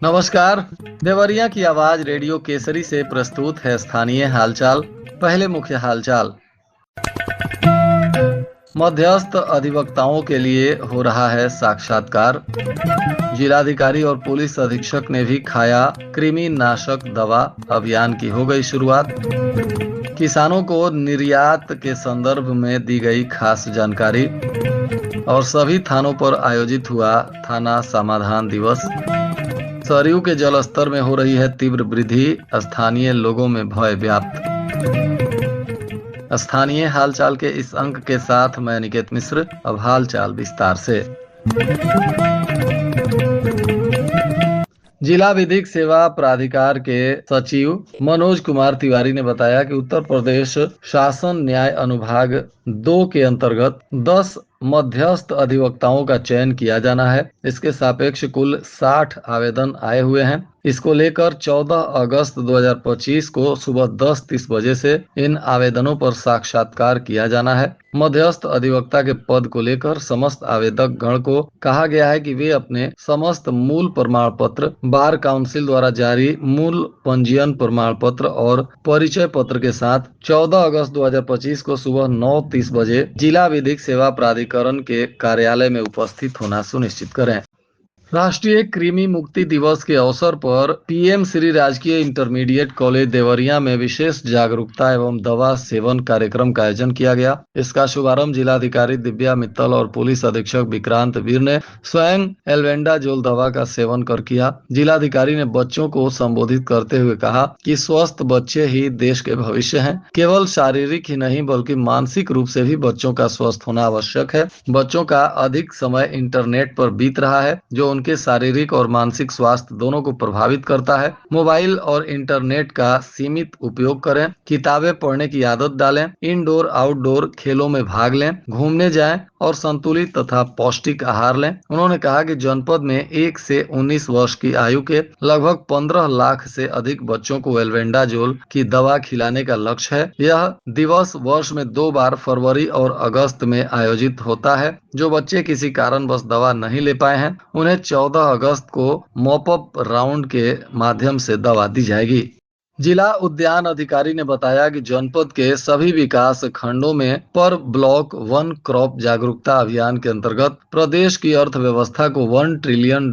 नमस्कार। देवरिया की आवाज रेडियो केसरी से प्रस्तुत है स्थानीय हालचाल। पहले मुख्य हालचाल। मध्यस्थ अधिवक्ताओं के लिए हो रहा है साक्षात्कार। जिलाधिकारी और पुलिस अधीक्षक ने भी खाया कृमि नाशक दवा। अभियान की हो गई शुरुआत। किसानों को निर्यात के संदर्भ में दी गई खास जानकारी। और सभी थानों पर आयोजित हुआ थाना समाधान दिवस। सरयू के जलस्तर में हो रही है तीव्र वृद्धि। स्थानीय लोगों में भय व्याप्त। स्थानीय हालचाल के इस अंक के साथ मैं निकेत मिश्र। अब हालचाल विस्तार से। जिला विधिक सेवा प्राधिकार के सचिव मनोज कुमार तिवारी ने बताया कि उत्तर प्रदेश शासन न्याय अनुभाग 2 के अंतर्गत 10 मध्यस्थ अधिवक्ताओं का चयन किया जाना है। इसके सापेक्ष कुल 60 आवेदन आए हुए हैं। इसको लेकर 14 अगस्त 2025 को सुबह 10:30 बजे से इन आवेदनों पर साक्षात्कार किया जाना है। मध्यस्थ अधिवक्ता के पद को लेकर समस्त आवेदक गण को कहा गया है कि वे अपने समस्त मूल प्रमाण पत्र, बार काउंसिल द्वारा जारी मूल पंजीयन प्रमाण पत्र और परिचय पत्र के साथ 14 अगस्त 2025 को सुबह 9:30 बजे जिला विधिक सेवा प्राधिकरण के कार्यालय में उपस्थित होना सुनिश्चित करें। राष्ट्रीय कृमि मुक्ति दिवस के अवसर पर पीएम श्री राजकीय इंटरमीडिएट कॉलेज देवरिया में विशेष जागरूकता एवं दवा सेवन कार्यक्रम का आयोजन किया गया। इसका शुभारंभ जिलाधिकारी दिव्या मित्तल और पुलिस अधीक्षक विक्रांत वीर ने स्वयं एल्बेंडाजोल दवा का सेवन कर किया। जिलाधिकारी ने बच्चों को संबोधित करते हुए कहा कि स्वस्थ बच्चे ही देश के भविष्य हैं। केवल शारीरिक ही नहीं बल्कि मानसिक रूप से भी बच्चों का स्वस्थ होना आवश्यक है। बच्चों का अधिक समय इंटरनेट पर बीत रहा है जो उनके शारीरिक और मानसिक स्वास्थ्य दोनों को प्रभावित करता है। मोबाइल और इंटरनेट का सीमित उपयोग करें। किताबें पढ़ने की आदत डालें। इंडोर आउटडोर खेलों में भाग लें। घूमने जाएं और संतुलित तथा पौष्टिक आहार लें। उन्होंने कहा कि जनपद में 1 से 19 वर्ष की आयु के लगभग 15 लाख से अधिक बच्चों को एल्बेंडाजोल की दवा खिलाने का लक्ष्य है। यह दिवस वर्ष में 2 बार फरवरी और अगस्त में आयोजित होता है। जो बच्चे किसी कारणवश दवा नहीं ले पाए हैं उन्हें 14 अगस्त को मॉपअप राउंड के माध्यम से दवा दी जाएगी। जिला उद्यान अधिकारी ने बताया कि जनपद के सभी विकास खंडों में पर ब्लॉक वन क्रॉप जागरूकता अभियान के अंतर्गत प्रदेश की अर्थव्यवस्था को $1 ट्रिलियन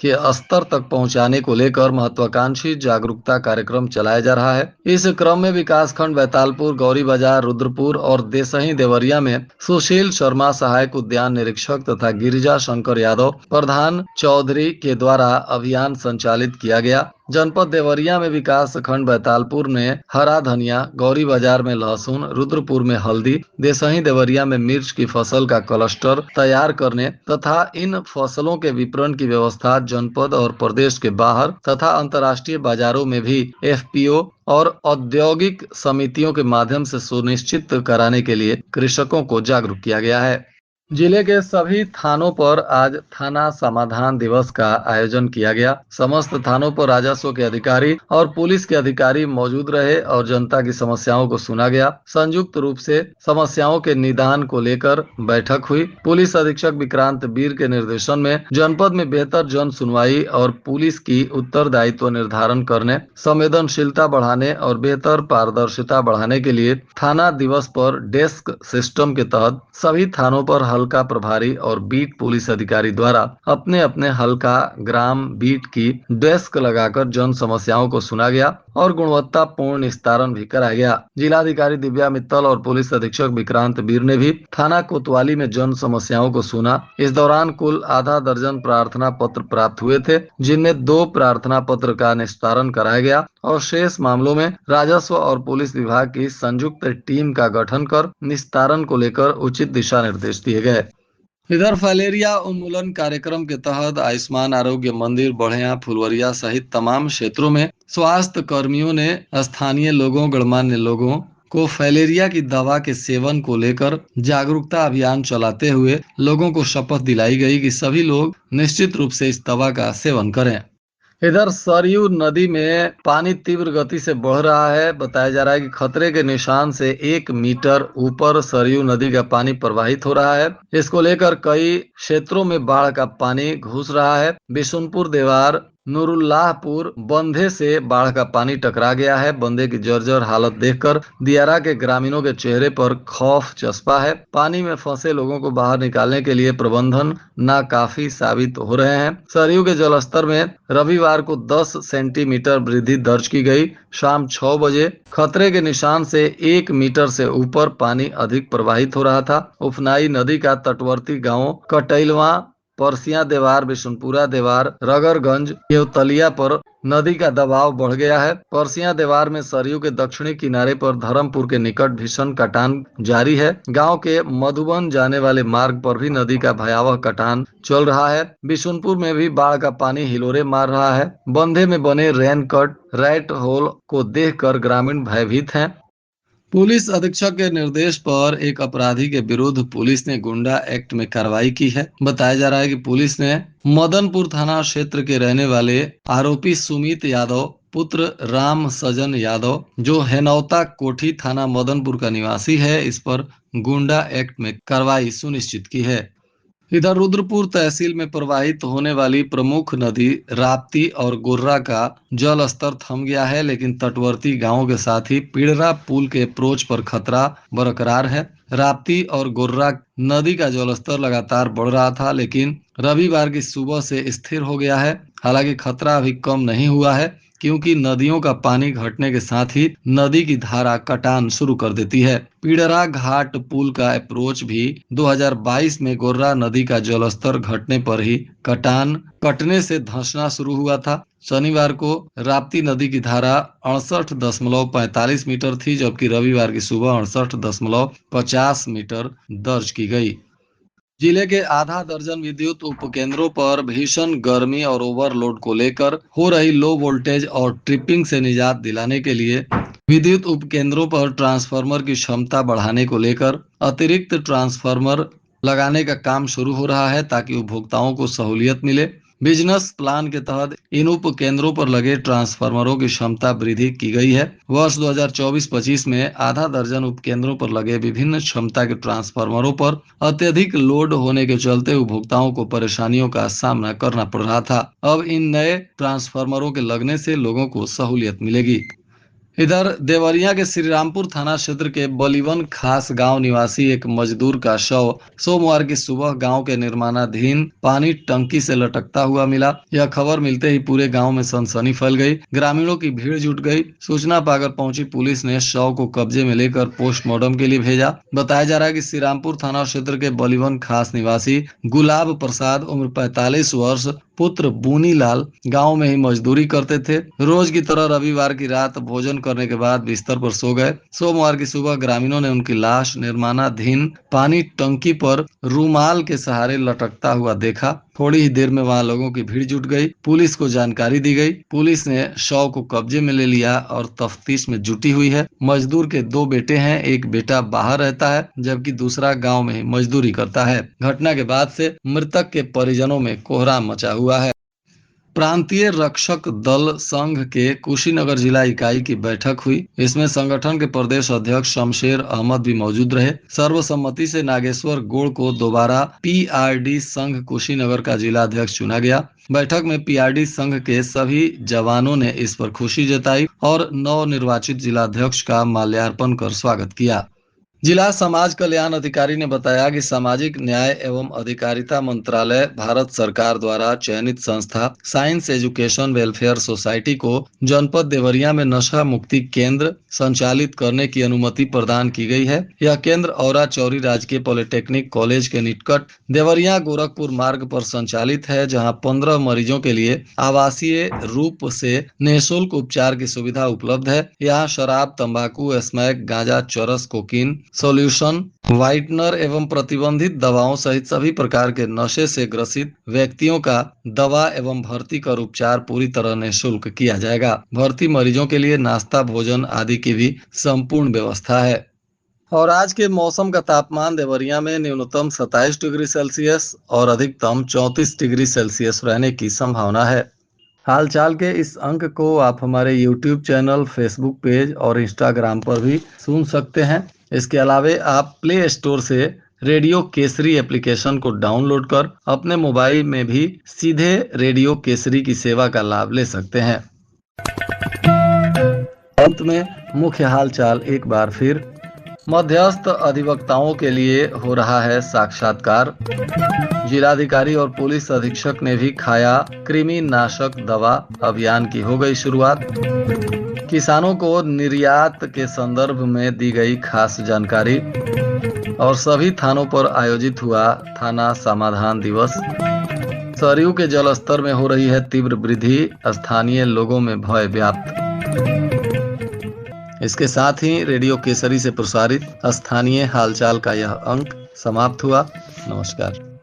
के स्तर तक पहुंचाने को लेकर महत्वाकांक्षी जागरूकता कार्यक्रम चलाया जा रहा है। इस क्रम में विकास खंड बैतालपुर, गौरी बाजार, रुद्रपुर और देसही देवरिया में सुशील शर्मा सहायक उद्यान निरीक्षक तथा गिरिजा शंकर यादव प्रधान चौधरी के द्वारा अभियान संचालित किया गया। जनपद देवरिया में विकास खंड बैतालपुर में हरा धनिया, गौरी बाजार में लहसुन, रुद्रपुर में हल्दी, देसही देवरिया में मिर्च की फसल का क्लस्टर तैयार करने तथा इन फसलों के विपणन की व्यवस्था जनपद और प्रदेश के बाहर तथा अंतर्राष्ट्रीय बाजारों में भी एफपीओ और औद्योगिक समितियों के माध्यम से सुनिश्चित कराने के लिए कृषकों को जागरूक किया गया है। जिले के सभी थानों पर आज थाना समाधान दिवस का आयोजन किया गया। समस्त थानों पर राजस्व के अधिकारी और पुलिस के अधिकारी मौजूद रहे और जनता की समस्याओं को सुना गया। संयुक्त रूप से समस्याओं के निदान को लेकर बैठक हुई। पुलिस अधीक्षक विक्रांत वीर के निर्देशन में जनपद में बेहतर जन सुनवाई और पुलिस की उत्तरदायित्व निर्धारण करने, संवेदनशीलता बढ़ाने और बेहतर पारदर्शिता बढ़ाने के लिए थाना दिवस पर डेस्क सिस्टम के तहत सभी थानों पर हल्का प्रभारी और बीट पुलिस अधिकारी द्वारा अपने अपने हल्का ग्राम बीट की डेस्क लगाकर जन समस्याओं को सुना गया और गुणवत्तापूर्ण निस्तारण भी कराया गया। जिलाधिकारी दिव्या मित्तल और पुलिस अधीक्षक विक्रांत वीर ने भी थाना कोतवाली में जन समस्याओं को सुना। इस दौरान कुल आधा दर्जन प्रार्थना पत्र प्राप्त हुए थे, जिनमें 2 प्रार्थना पत्र का निस्तारण कराया गया और शेष मामलों में राजस्व और पुलिस विभाग की संयुक्त टीम का गठन कर निस्तारण को लेकर उचित दिशा निर्देश दिए गए। इधर फलेरिया उन्मूलन कार्यक्रम के तहत आयुष्मान आरोग्य मंदिर, बढ़िया, फुलवरिया सहित तमाम क्षेत्रों में स्वास्थ्य कर्मियों ने स्थानीय लोगों, गणमान्य लोगों को फैलेरिया की दवा के सेवन को लेकर जागरूकता अभियान चलाते हुए लोगों को शपथ दिलाई गई कि सभी लोग निश्चित रूप से इस दवा का सेवन करें। इधर सरयू नदी में पानी तीव्र गति से बढ़ रहा है। बताया जा रहा है कि खतरे के निशान से 1 मीटर ऊपर सरयू नदी का पानी प्रवाहित हो रहा है। इसको लेकर कई क्षेत्रों में बाढ़ का पानी घुस रहा है। बिशुनपुर देवार नूरुल्लाहपुर बंधे से बाढ़ का पानी टकरा गया है। बंधे की जर्जर हालत देखकर दियारा के ग्रामीणों के चेहरे पर खौफ चस्पा है। पानी में फंसे लोगों को बाहर निकालने के लिए प्रबंधन नाकाफी साबित हो रहे हैं। सरयू के जलस्तर में रविवार को 10 सेंटीमीटर वृद्धि दर्ज की गई। शाम 6 बजे खतरे के निशान से 1 मीटर से ऊपर पानी अधिक प्रवाहित हो रहा था। उफनाई नदी का तटवर्ती गांव कटैलवा, परसिया देवार, बिशुनपुरा देवार, रगरगंज, केवतलिया पर नदी का दबाव बढ़ गया है। परसिया देवार में सरयू के दक्षिणी किनारे पर धर्मपुर के निकट भीषण कटान जारी है। गांव के मधुबन जाने वाले मार्ग पर भी नदी का भयावह कटान चल रहा है। बिशुनपुर में भी बाढ़ का पानी हिलोरे मार रहा है। बंधे में बने रेन कट रैट होल को देखकर ग्रामीण भयभीत हैं। पुलिस अधीक्षक के निर्देश पर एक अपराधी के विरुद्ध पुलिस ने गुंडा एक्ट में कार्रवाई की है। बताया जा रहा है कि पुलिस ने मदनपुर थाना क्षेत्र के रहने वाले आरोपी सुमित यादव पुत्र राम सजन यादव, जो हेनौता कोठी थाना मदनपुर का निवासी है, इस पर गुंडा एक्ट में कार्रवाई सुनिश्चित की है। इधर रुद्रपुर तहसील में प्रवाहित होने वाली प्रमुख नदी राप्ती और गोर्रा का जल स्तर थम गया है, लेकिन तटवर्ती गांवों के साथ ही पीड़रा पुल के अप्रोच पर खतरा बरकरार है। राप्ती और गोर्रा नदी का जलस्तर लगातार बढ़ रहा था, लेकिन रविवार की सुबह से स्थिर हो गया है। हालांकि खतरा अभी कम नहीं हुआ है, क्योंकि नदियों का पानी घटने के साथ ही नदी की धारा कटान शुरू कर देती है। पीड़रा घाट पुल का अप्रोच भी 2022 में गोर्रा नदी का जलस्तर घटने पर ही कटान कटने से धंसना शुरू हुआ था। शनिवार को राप्ती नदी की धारा 68.45 मीटर थी, जबकि रविवार की सुबह 68.50 मीटर दर्ज की गई। जिले के आधा दर्जन विद्युत उपकेंद्रों पर भीषण गर्मी और ओवरलोड को लेकर हो रही लो वोल्टेज और ट्रिपिंग से निजात दिलाने के लिए विद्युत उपकेंद्रों पर ट्रांसफार्मर की क्षमता बढ़ाने को लेकर अतिरिक्त ट्रांसफार्मर लगाने का काम शुरू हो रहा है, ताकि उपभोक्ताओं को सहूलियत मिले। बिजनेस प्लान के तहत इन उपकेंद्रों पर लगे ट्रांसफार्मरों की क्षमता वृद्धि की गई है। वर्ष 2024-25 में आधा दर्जन उपकेंद्रों पर लगे विभिन्न क्षमता के ट्रांसफार्मरों पर अत्यधिक लोड होने के चलते उपभोक्ताओं को परेशानियों का सामना करना पड़ रहा था। अब इन नए ट्रांसफार्मरों के लगने से लोगों को सहूलियत मिलेगी। इधर देवरिया के श्रीरामपुर थाना क्षेत्र के बलिवन खास गांव निवासी एक मजदूर का शव सोमवार की सुबह गांव के निर्माणाधीन पानी टंकी से लटकता हुआ मिला। यह खबर मिलते ही पूरे गांव में सनसनी फैल गई। ग्रामीणों की भीड़ जुट गई। सूचना पाकर पहुंची पुलिस ने शव को कब्जे में लेकर पोस्टमार्टम के लिए भेजा। बताया जा रहा है कि श्रीरामपुर थाना क्षेत्र के बलिवन खास निवासी गुलाब प्रसाद उम्र 45 वर्ष पुत्र बुनीलाल गांव में ही मजदूरी करते थे। रोज की तरह रविवार की रात भोजन करने के बाद बिस्तर पर सो गए। सोमवार की सुबह ग्रामीणों ने उनकी लाश निर्माणाधीन पानी टंकी पर रूमाल के सहारे लटकता हुआ देखा। थोड़ी ही देर में वहां लोगों की भीड़ जुट गई। पुलिस को जानकारी दी गई। पुलिस ने शव को कब्जे में ले लिया और तफ्तीश में जुटी हुई है। मजदूर के 2 बेटे हैं। एक बेटा बाहर रहता है, जबकि दूसरा गांव में ही मजदूरी करता है। घटना के बाद से मृतक के परिजनों में कोहराम मचा हुआ है। प्रांतीय रक्षक दल संघ के कुशीनगर जिला इकाई की बैठक हुई। इसमें संगठन के प्रदेश अध्यक्ष शमशेर अहमद भी मौजूद रहे। सर्वसम्मति से नागेश्वर गोड़ को दोबारा पीआरडी संघ कुशीनगर का जिला अध्यक्ष चुना गया। बैठक में पीआरडी संघ के सभी जवानों ने इस पर खुशी जताई और नव निर्वाचित जिलाध्यक्ष का माल्यार्पण कर स्वागत किया। जिला समाज कल्याण अधिकारी ने बताया कि सामाजिक न्याय एवं अधिकारिता मंत्रालय भारत सरकार द्वारा चयनित संस्था साइंस एजुकेशन वेलफेयर सोसाइटी को जनपद देवरिया में नशा मुक्ति केंद्र संचालित करने की अनुमति प्रदान की गई है। यह केंद्र औरा चौरी राजकीय पॉलिटेक्निक कॉलेज के निकट देवरिया गोरखपुर मार्ग पर संचालित है, जहां 15 मरीजों के लिए आवासीय रूप से निःशुल्क उपचार की सुविधा उपलब्ध है। यहाँ शराब, तंबाकू, स्मैक, गांजा, चरस, कोकीन, सॉल्यूशन, व्हाइटनर एवं प्रतिबंधित दवाओं सहित सभी प्रकार के नशे से ग्रसित व्यक्तियों का दवा एवं भर्ती कर उपचार पूरी तरह निःशुल्क किया जाएगा। भर्ती मरीजों के लिए नाश्ता, भोजन आदि की भी संपूर्ण व्यवस्था है। और आज के मौसम का तापमान देवरिया में न्यूनतम 27 डिग्री सेल्सियस और अधिकतम 34 डिग्री सेल्सियस रहने की संभावना है। हालचाल के इस अंक को आप हमारे YouTube चैनल, Facebook पेज और Instagram पर भी सुन सकते हैं। इसके अलावे आप प्ले स्टोर से रेडियो केसरी एप्लीकेशन को डाउनलोड कर अपने मोबाइल में भी सीधे रेडियो केसरी की सेवा का लाभ ले सकते हैं। अंत में मुख्य हालचाल एक बार फिर। मध्यस्थ अधिवक्ताओं के लिए हो रहा है साक्षात्कार। जिलाधिकारी और पुलिस अधीक्षक ने भी खाया कृमि नाशक दवा, अभियान की हो गई शुरुआत। किसानों को निर्यात के संदर्भ में दी गई खास जानकारी और सभी थानों पर आयोजित हुआ थाना समाधान दिवस। सरयू के जलस्तर में हो रही है तीव्र वृद्धि, स्थानीय लोगों में भय व्याप्त। इसके साथ ही रेडियो केसरी से प्रसारित स्थानीय हालचाल का यह अंक समाप्त हुआ। नमस्कार।